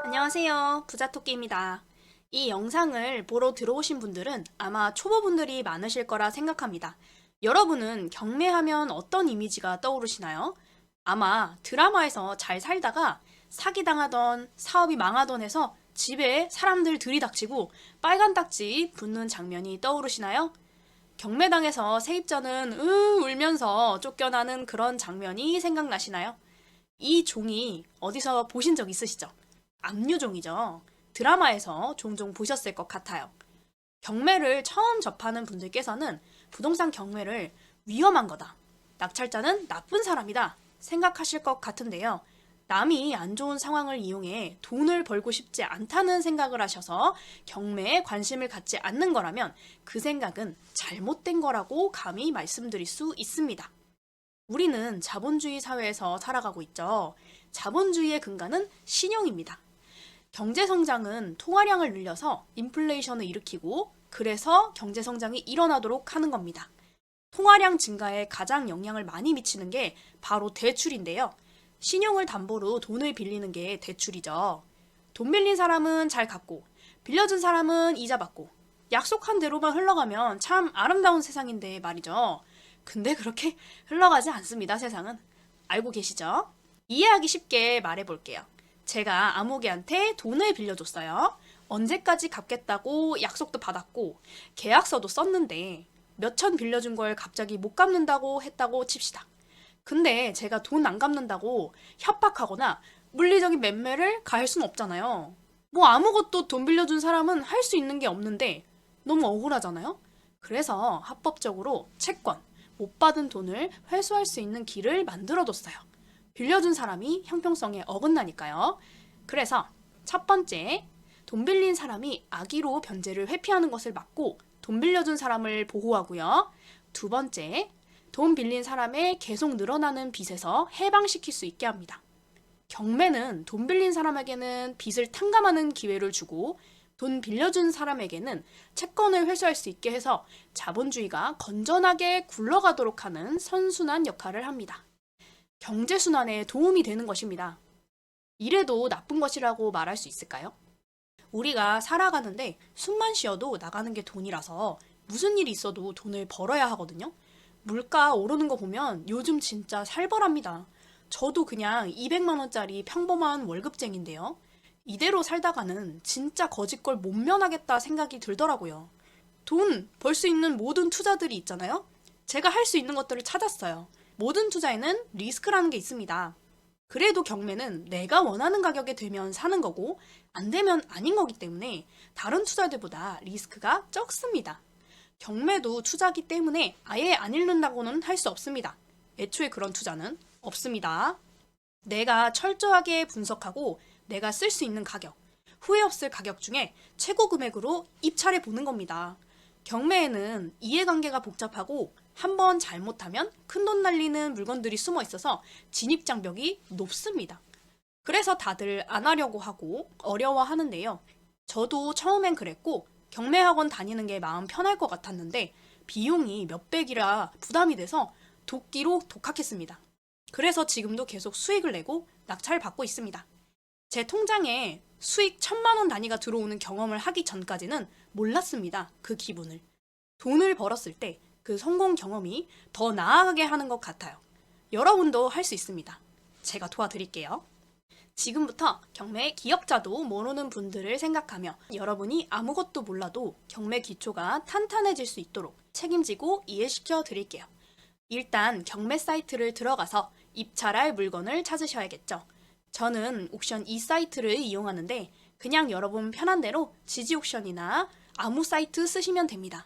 안녕하세요. 부자토끼입니다. 이 영상을 보러 들어오신 분들은 아마 초보분들이 많으실 거라 생각합니다. 여러분은 경매하면 어떤 이미지가 떠오르시나요? 아마 드라마에서 잘 살다가 사기당하던 사업이 망하던 해서 집에 사람들 들이닥치고 빨간 딱지 붙는 장면이 떠오르시나요? 경매당해서 세입자는 울면서 쫓겨나는 그런 장면이 생각나시나요? 이 종이 어디서 보신 적 있으시죠? 압류종이죠. 드라마에서 종종 보셨을 것 같아요. 경매를 처음 접하는 분들께서는 부동산 경매를 위험한 거다. 낙찰자는 나쁜 사람이다. 생각하실 것 같은데요. 남이 안 좋은 상황을 이용해 돈을 벌고 싶지 않다는 생각을 하셔서 경매에 관심을 갖지 않는 거라면 그 생각은 잘못된 거라고 감히 말씀드릴 수 있습니다. 우리는 자본주의 사회에서 살아가고 있죠. 자본주의의 근간은 신용입니다. 경제 성장은 통화량을 늘려서 인플레이션을 일으키고 그래서 경제 성장이 일어나도록 하는 겁니다. 통화량 증가에 가장 영향을 많이 미치는 게 바로 대출인데요. 신용을 담보로 돈을 빌리는 게 대출이죠. 돈 빌린 사람은 잘 갚고 빌려준 사람은 이자 받고 약속한 대로만 흘러가면 참 아름다운 세상인데 말이죠. 근데 그렇게 흘러가지 않습니다, 세상은. 알고 계시죠? 이해하기 쉽게 말해볼게요. 제가 아무개한테 돈을 빌려줬어요. 언제까지 갚겠다고 약속도 받았고 계약서도 썼는데 몇천 빌려준 걸 갑자기 못 갚는다고 했다고 칩시다. 근데 제가 돈 안 갚는다고 협박하거나 물리적인 매매를 가할 순 없잖아요. 뭐 아무것도 돈 빌려준 사람은 할 수 있는 게 없는데 너무 억울하잖아요? 그래서 합법적으로 채권, 못 받은 돈을 회수할 수 있는 길을 만들어뒀어요. 빌려준 사람이 형평성에 어긋나니까요. 그래서 첫 번째, 돈 빌린 사람이 악의로 변제를 회피하는 것을 막고 돈 빌려준 사람을 보호하고요. 두 번째, 돈 빌린 사람의 계속 늘어나는 빚에서 해방시킬 수 있게 합니다. 경매는 돈 빌린 사람에게는 빚을 탕감하는 기회를 주고 돈 빌려준 사람에게는 채권을 회수할 수 있게 해서 자본주의가 건전하게 굴러가도록 하는 선순환 역할을 합니다. 경제순환에 도움이 되는 것입니다. 이래도 나쁜 것이라고 말할 수 있을까요? 우리가 살아가는데 숨만 쉬어도 나가는 게 돈이라서 무슨 일이 있어도 돈을 벌어야 하거든요. 물가 오르는 거 보면 요즘 진짜 살벌합니다. 저도 그냥 200만 원짜리 평범한 월급쟁인데요. 이대로 살다가는 진짜 거짓걸 못 면하겠다 생각이 들더라고요. 돈 벌 수 있는 모든 투자들이 있잖아요. 제가 할 수 있는 것들을 찾았어요. 모든 투자에는 리스크라는 게 있습니다. 그래도 경매는 내가 원하는 가격에 되면 사는 거고 안 되면 아닌 거기 때문에 다른 투자들보다 리스크가 적습니다. 경매도 투자기 때문에 아예 안 읽는다고는 할 수 없습니다. 애초에 그런 투자는 없습니다. 내가 철저하게 분석하고 내가 쓸 수 있는 가격, 후회 없을 가격 중에 최고 금액으로 입찰해 보는 겁니다. 경매에는 이해관계가 복잡하고 한 번 잘못하면 큰돈 날리는 물건들이 숨어 있어서 진입장벽이 높습니다. 그래서 다들 안 하려고 하고 어려워하는데요. 저도 처음엔 그랬고 경매학원 다니는 게 마음 편할 것 같았는데 비용이 몇백이라 부담이 돼서 도끼로 독학했습니다. 그래서 지금도 계속 수익을 내고 낙찰 받고 있습니다. 제 통장에 수익 1,000만 원 단위가 들어오는 경험을 하기 전까지는 몰랐습니다. 그 기분을. 돈을 벌었을 때 그 성공 경험이 더 나아가게 하는 것 같아요. 여러분도 할 수 있습니다. 제가 도와드릴게요. 지금부터 경매 기억자도 모르는 분들을 생각하며 여러분이 아무것도 몰라도 경매 기초가 탄탄해질 수 있도록 책임지고 이해시켜 드릴게요. 일단 경매 사이트를 들어가서 입찰할 물건을 찾으셔야겠죠. 저는 옥션 이 사이트를 이용하는데 그냥 여러분 편한 대로 지지옥션이나 아무 사이트 쓰시면 됩니다.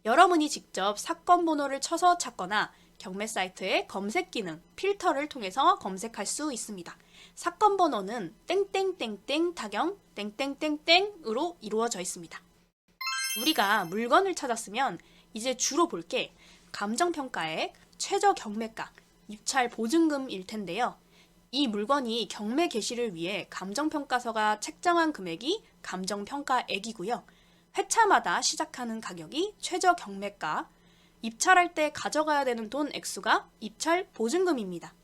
여러분이 직접 사건 번호를 쳐서 찾거나 경매 사이트의 검색 기능, 필터를 통해서 검색할 수 있습니다. 사건 번호는 땡땡땡땡 타경 땡땡땡땡으로 이루어져 있습니다. 우리가 물건을 찾았으면 이제 주로 볼 게 감정평가액, 최저 경매가, 입찰 보증금일 텐데요. 이 물건이 경매 개시를 위해 감정평가서가 책정한 금액이 감정평가액이고요. 회차마다 시작하는 가격이 최저 경매가, 입찰할 때 가져가야 되는 돈 액수가 입찰 보증금입니다.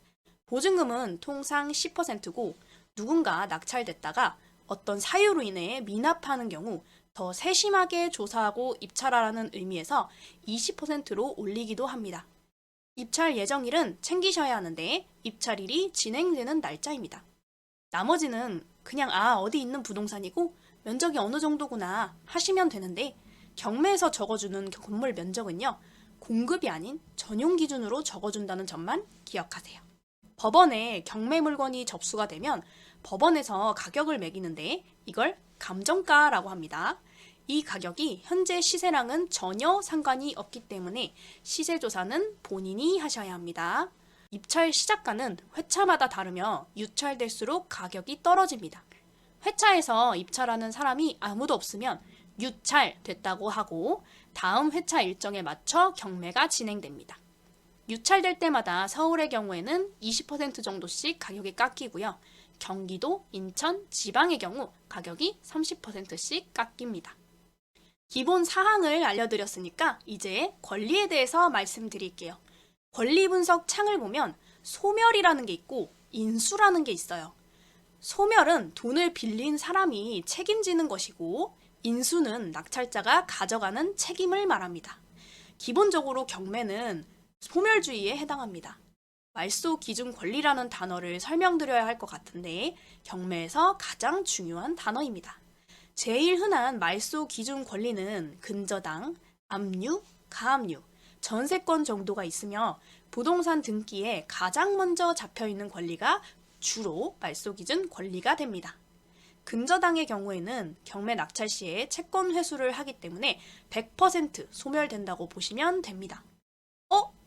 보증금은 통상 10%고 누군가 낙찰됐다가 어떤 사유로 인해 미납하는 경우 더 세심하게 조사하고 입찰하라는 의미에서 20%로 올리기도 합니다. 입찰 예정일은 챙기셔야 하는데 입찰일이 진행되는 날짜입니다. 나머지는 그냥 어디 있는 부동산이고 면적이 어느 정도구나 하시면 되는데 경매에서 적어주는 건물 면적은요, 공급이 아닌 전용 기준으로 적어준다는 점만 기억하세요. 법원에 경매 물건이 접수가 되면 법원에서 가격을 매기는데 이걸 감정가라고 합니다. 이 가격이 현재 시세랑은 전혀 상관이 없기 때문에 시세 조사는 본인이 하셔야 합니다. 입찰 시작가는 회차마다 다르며 유찰될수록 가격이 떨어집니다. 회차에서 입찰하는 사람이 아무도 없으면 유찰됐다고 하고 다음 회차 일정에 맞춰 경매가 진행됩니다. 유찰될 때마다 서울의 경우에는 20% 정도씩 가격이 깎이고요. 경기도, 인천, 지방의 경우 가격이 30%씩 깎입니다. 기본 사항을 알려드렸으니까 이제 권리에 대해서 말씀드릴게요. 권리 분석 창을 보면 소멸이라는 게 있고 인수라는 게 있어요. 소멸은 돈을 빌린 사람이 책임지는 것이고 인수는 낙찰자가 가져가는 책임을 말합니다. 기본적으로 경매는 소멸주의에 해당합니다. 말소 기준 권리라는 단어를 설명드려야 할 것 같은데 경매에서 가장 중요한 단어입니다. 제일 흔한 말소 기준 권리는 근저당, 압류, 가압류, 전세권 정도가 있으며 부동산 등기에 가장 먼저 잡혀있는 권리가 주로 말소 기준 권리가 됩니다. 근저당의 경우에는 경매 낙찰 시에 채권 회수를 하기 때문에 100% 소멸된다고 보시면 됩니다.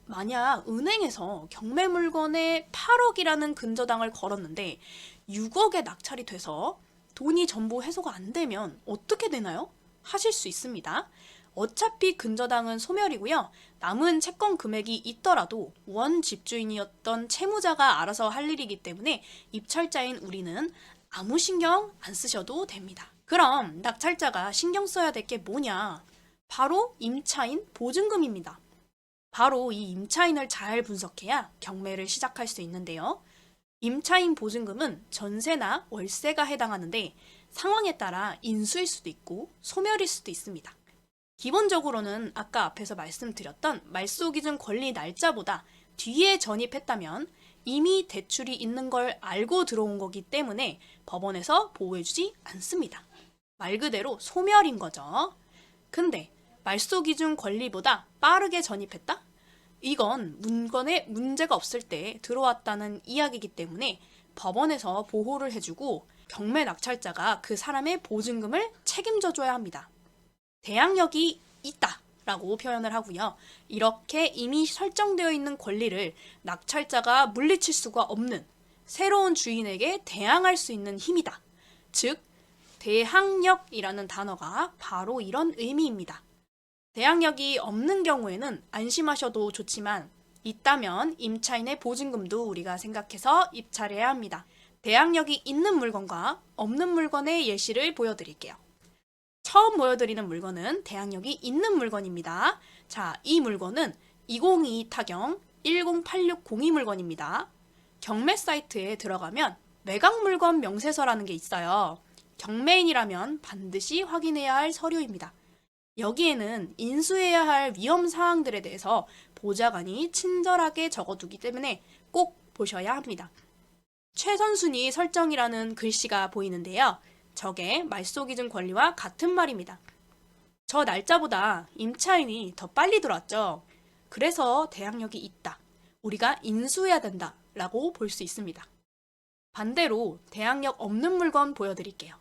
만약 은행에서 경매 물건에 8억이라는 근저당을 걸었는데 6억에 낙찰이 돼서 돈이 전부 회수가 안 되면 어떻게 되나요? 하실 수 있습니다. 어차피 근저당은 소멸이고요. 남은 채권 금액이 있더라도 원 집주인이었던 채무자가 알아서 할 일이기 때문에 입찰자인 우리는 아무 신경 안 쓰셔도 됩니다. 그럼 낙찰자가 신경 써야 될 게 뭐냐? 바로 임차인 보증금입니다. 바로 이 임차인을 잘 분석해야 경매를 시작할 수 있는데요. 임차인 보증금은 전세나 월세가 해당하는데 상황에 따라 인수일 수도 있고 소멸일 수도 있습니다. 기본적으로는 아까 앞에서 말씀드렸던 말소 기준 권리 날짜보다 뒤에 전입했다면 이미 대출이 있는 걸 알고 들어온 거기 때문에 법원에서 보호해주지 않습니다. 말 그대로 소멸인 거죠. 근데 말소 기준 권리보다 빠르게 전입했다? 이건 물건에 문제가 없을 때 들어왔다는 이야기이기 때문에 법원에서 보호를 해주고 경매 낙찰자가 그 사람의 보증금을 책임져줘야 합니다. 대항력이 있다 라고 표현을 하고요. 이렇게 이미 설정되어 있는 권리를 낙찰자가 물리칠 수가 없는 새로운 주인에게 대항할 수 있는 힘이다. 즉, 대항력이라는 단어가 바로 이런 의미입니다. 대항력이 없는 경우에는 안심하셔도 좋지만 있다면 임차인의 보증금도 우리가 생각해서 입찰해야 합니다. 대항력이 있는 물건과 없는 물건의 예시를 보여드릴게요. 처음 보여드리는 물건은 대항력이 있는 물건입니다. 자, 이 물건은 2022 타경 108602 물건입니다. 경매 사이트에 들어가면 매각 물건 명세서라는 게 있어요. 경매인이라면 반드시 확인해야 할 서류입니다. 여기에는 인수해야 할 위험 사항들에 대해서 보좌관이 친절하게 적어두기 때문에 꼭 보셔야 합니다. 최선순위 설정이라는 글씨가 보이는데요. 저게 말소 기준 권리와 같은 말입니다. 저 날짜보다 임차인이 더 빨리 들어왔죠. 그래서 대항력이 있다. 우리가 인수해야 된다 라고 볼 수 있습니다. 반대로 대항력 없는 물건 보여드릴게요.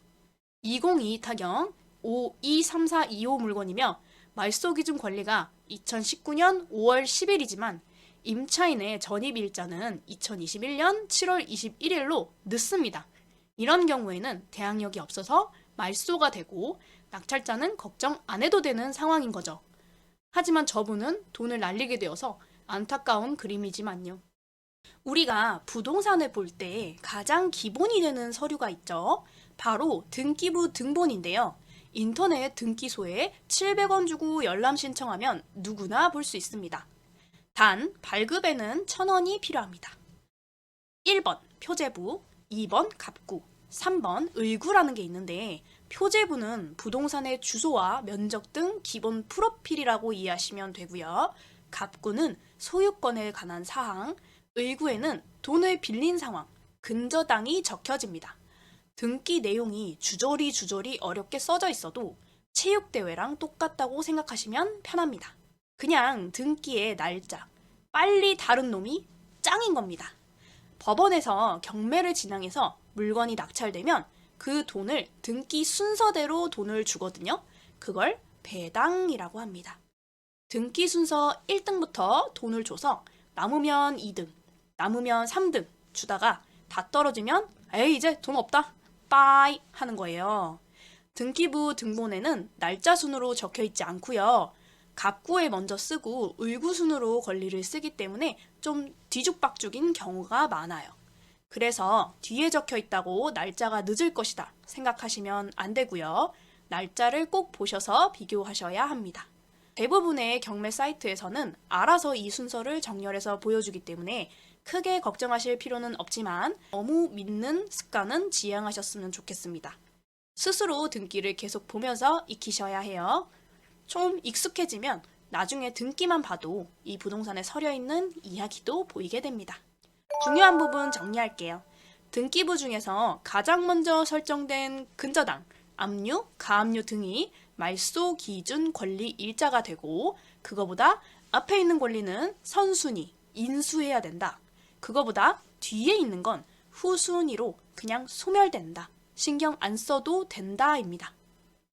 2022 타경 523425 물건이며 말소 기준 권리가 2019년 5월 10일이지만 임차인의 전입 일자는 2021년 7월 21일로 늦습니다. 이런 경우에는 대항력이 없어서 말소가 되고 낙찰자는 걱정 안 해도 되는 상황인 거죠. 하지만 저분은 돈을 날리게 되어서 안타까운 그림이지만요. 우리가 부동산을 볼 때 가장 기본이 되는 서류가 있죠. 바로 등기부 등본인데요. 인터넷 등기소에 700원 주고 열람 신청하면 누구나 볼 수 있습니다. 단 발급에는 1,000원이 필요합니다. 1번 표제부, 2번 갑구, 3번 의구라는 게 있는데 표제부는 부동산의 주소와 면적 등 기본 프로필이라고 이해하시면 되고요. 갑구는 소유권에 관한 사항, 의구에는 돈을 빌린 상황, 근저당이 적혀집니다. 등기 내용이 주저리 어렵게 써져 있어도 체육대회랑 똑같다고 생각하시면 편합니다. 그냥 등기의 날짜, 빨리 다룬 놈이 짱인 겁니다. 법원에서 경매를 진행해서 물건이 낙찰되면 그 돈을 등기 순서대로 돈을 주거든요. 그걸 배당이라고 합니다. 등기 순서 1등부터 돈을 줘서 남으면 2등, 남으면 3등 주다가 다 떨어지면 에이 이제 돈 없다, 빠이 하는 거예요. 등기부 등본에는 날짜 순으로 적혀 있지 않고요. 갑구에 먼저 쓰고 의구 순으로 권리를 쓰기 때문에 좀 뒤죽박죽인 경우가 많아요. 그래서 뒤에 적혀 있다고 날짜가 늦을 것이다 생각하시면 안 되고요. 날짜를 꼭 보셔서 비교하셔야 합니다. 대부분의 경매 사이트에서는 알아서 이 순서를 정렬해서 보여주기 때문에 크게 걱정하실 필요는 없지만 너무 믿는 습관은 지양하셨으면 좋겠습니다. 스스로 등기를 계속 보면서 익히셔야 해요. 좀 익숙해지면 나중에 등기만 봐도 이 부동산에 서려 있는 이야기도 보이게 됩니다. 중요한 부분 정리할게요. 등기부 중에서 가장 먼저 설정된 근저당, 압류, 가압류 등이 말소 기준 권리 일자가 되고 그거보다 앞에 있는 권리는 선순위, 인수해야 된다. 그거보다 뒤에 있는 건 후순위로 그냥 소멸된다. 신경 안 써도 된다입니다.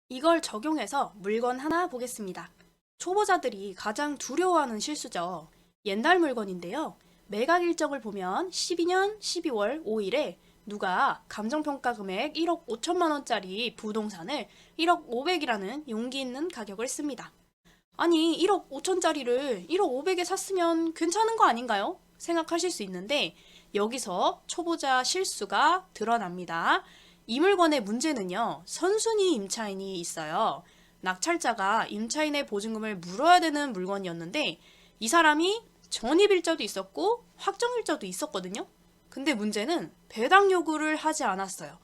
이걸 적용해서 물건 하나 보겠습니다. 초보자들이 가장 두려워하는 실수죠. 옛날 물건인데요. 매각 일정을 보면 12년 12월 5일에 누가 감정평가 금액 1억 5천만 원짜리 부동산을 1억 500이라는 용기 있는 가격을 씁니다. 아니 1억 5천짜리를 1억 500에 샀으면 괜찮은 거 아닌가요? 생각하실 수 있는데 여기서 초보자 실수가 드러납니다. 이 물건의 문제는요. 선순위 임차인이 있어요. 낙찰자가 임차인의 보증금을 물어야 되는 물건이었는데 이 사람이 전입일자도 있었고 확정일자도 있었거든요. 근데 문제는 배당 요구를 하지 않았어요.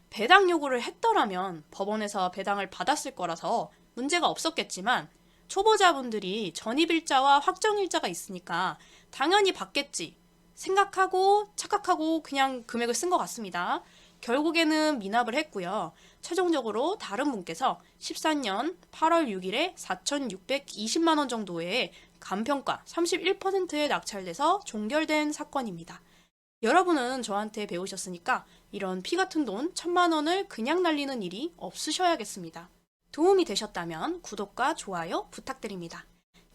배당 요구를 했더라면 법원에서 배당을 받았을 거라서 문제가 없었겠지만 초보자분들이 전입일자와 확정일자가 있으니까 당연히 받겠지 생각하고 착각하고 그냥 금액을 쓴 것 같습니다. 결국에는 미납을 했고요. 최종적으로 다른 분께서 14년 8월 6일에 4,620만 원 정도의 감평가 31%에 낙찰돼서 종결된 사건입니다. 여러분은 저한테 배우셨으니까 이런 피 같은 돈 1,000만 원을 그냥 날리는 일이 없으셔야겠습니다. 도움이 되셨다면 구독과 좋아요 부탁드립니다.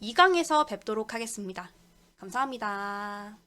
2강에서 뵙도록 하겠습니다. 감사합니다.